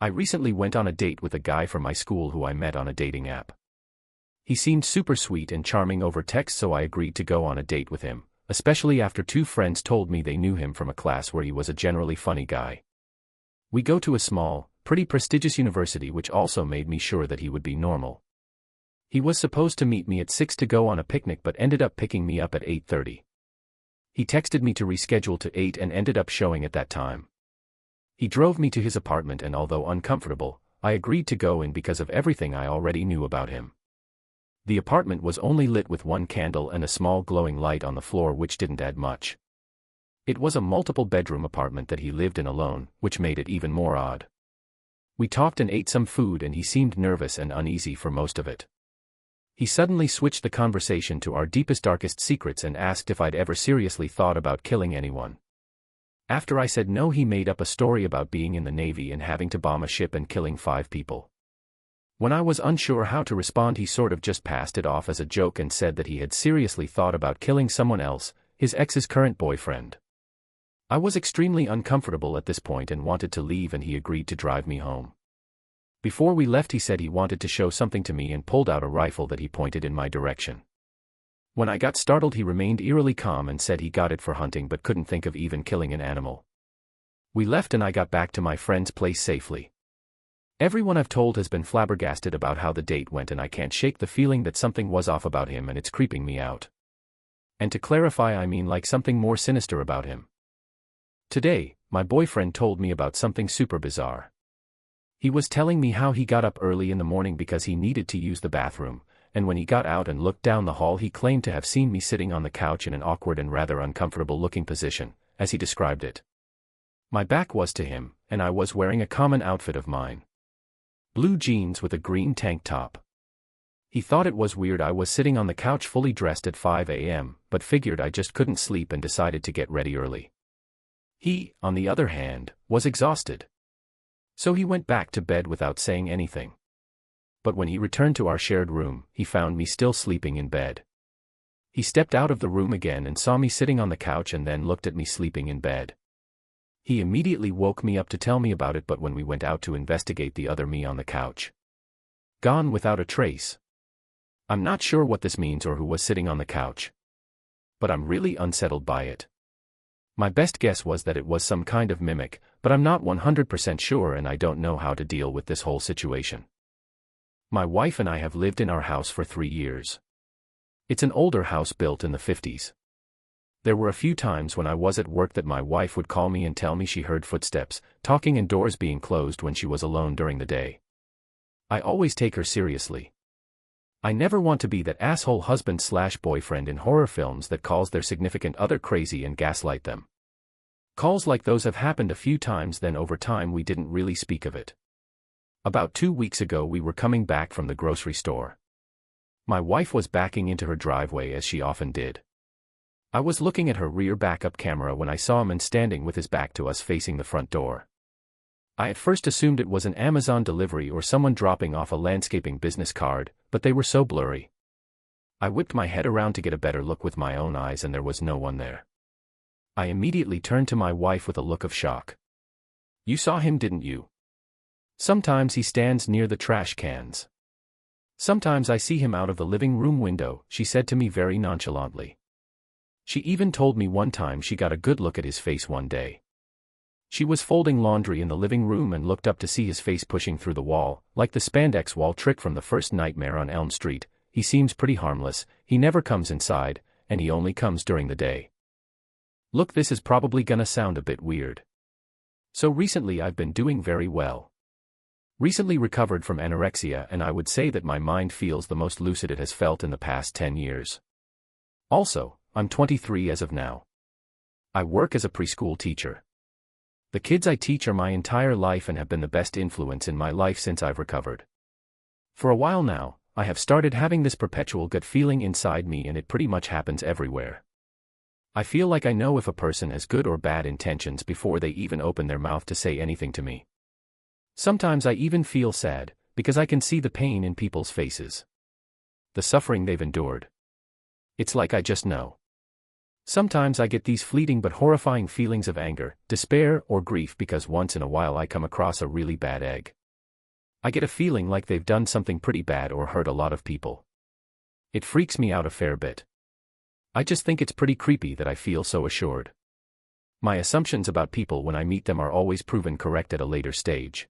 I recently went on a date with a guy from my school who I met on a dating app. He seemed super sweet and charming over text, so I agreed to go on a date with him, especially after two friends told me they knew him from a class where he was a generally funny guy. We go to a small, pretty prestigious university, which also made me sure that he would be normal. He was supposed to meet me at 6 to go on a picnic but ended up picking me up at 8:30. He texted me to reschedule to 8 and ended up showing at that time. He drove me to his apartment and although uncomfortable, I agreed to go in because of everything I already knew about him. The apartment was only lit with one candle and a small glowing light on the floor, which didn't add much. It was a multiple bedroom apartment that he lived in alone, which made it even more odd. We talked and ate some food and he seemed nervous and uneasy for most of it. He suddenly switched the conversation to our deepest darkest secrets and asked if I'd ever seriously thought about killing anyone. After I said no, he made up a story about being in the Navy and having to bomb a ship and killing 5 people. When I was unsure how to respond, he sort of just passed it off as a joke and said that he had seriously thought about killing someone else, his ex's current boyfriend. I was extremely uncomfortable at this point and wanted to leave, and he agreed to drive me home. Before we left, he said he wanted to show something to me and pulled out a rifle that he pointed in my direction. When I got startled, he remained eerily calm and said he got it for hunting but couldn't think of even killing an animal. We left and I got back to my friend's place safely. Everyone I've told has been flabbergasted about how the date went, and I can't shake the feeling that something was off about him and it's creeping me out. And to clarify, I mean like something more sinister about him. Today, my boyfriend told me about something super bizarre. He was telling me how he got up early in the morning because he needed to use the bathroom, and when he got out and looked down the hall, he claimed to have seen me sitting on the couch in an awkward and rather uncomfortable-looking position, as he described it. My back was to him, and I was wearing a common outfit of mine. Blue jeans with a green tank top. He thought it was weird I was sitting on the couch fully dressed at 5 a.m., but figured I just couldn't sleep and decided to get ready early. He, on the other hand, was exhausted. So he went back to bed without saying anything. But when he returned to our shared room, he found me still sleeping in bed. He stepped out of the room again and saw me sitting on the couch and then looked at me sleeping in bed. He immediately woke me up to tell me about it, but when we went out to investigate, the other me on the couch, gone without a trace. I'm not sure what this means or who was sitting on the couch, but I'm really unsettled by it. My best guess was that it was some kind of mimic, but I'm not 100% sure and I don't know how to deal with this whole situation. My wife and I have lived in our house for 3 years. It's an older house built in the 50s. There were a few times when I was at work that my wife would call me and tell me she heard footsteps, talking, and doors being closed when she was alone during the day. I always take her seriously. I never want to be that asshole husband/boyfriend in horror films that calls their significant other crazy and gaslight them. Calls like those have happened a few times, then over time we didn't really speak of it. About 2 weeks ago we were coming back from the grocery store. My wife was backing into her driveway as she often did. I was looking at her rear backup camera when I saw him standing with his back to us facing the front door. I at first assumed it was an Amazon delivery or someone dropping off a landscaping business card, but they were so blurry. I whipped my head around to get a better look with my own eyes and there was no one there. I immediately turned to my wife with a look of shock. "You saw him, didn't you? Sometimes he stands near the trash cans. Sometimes I see him out of the living room window," she said to me very nonchalantly. She even told me one time she got a good look at his face one day. She was folding laundry in the living room and looked up to see his face pushing through the wall, like the spandex wall trick from the first Nightmare on Elm Street. "He seems pretty harmless, he never comes inside, and he only comes during the day." Look, this is probably gonna sound a bit weird. So recently I've been doing very well. Recently recovered from anorexia, and I would say that my mind feels the most lucid it has felt in the past 10 years. Also, I'm 23 as of now. I work as a preschool teacher. The kids I teach are my entire life and have been the best influence in my life since I've recovered. For a while now, I have started having this perpetual gut feeling inside me, and it pretty much happens everywhere. I feel like I know if a person has good or bad intentions before they even open their mouth to say anything to me. Sometimes I even feel sad, because I can see the pain in people's faces. The suffering they've endured. It's like I just know. Sometimes I get these fleeting but horrifying feelings of anger, despair, or grief because once in a while I come across a really bad egg. I get a feeling like they've done something pretty bad or hurt a lot of people. It freaks me out a fair bit. I just think it's pretty creepy that I feel so assured. My assumptions about people when I meet them are always proven correct at a later stage.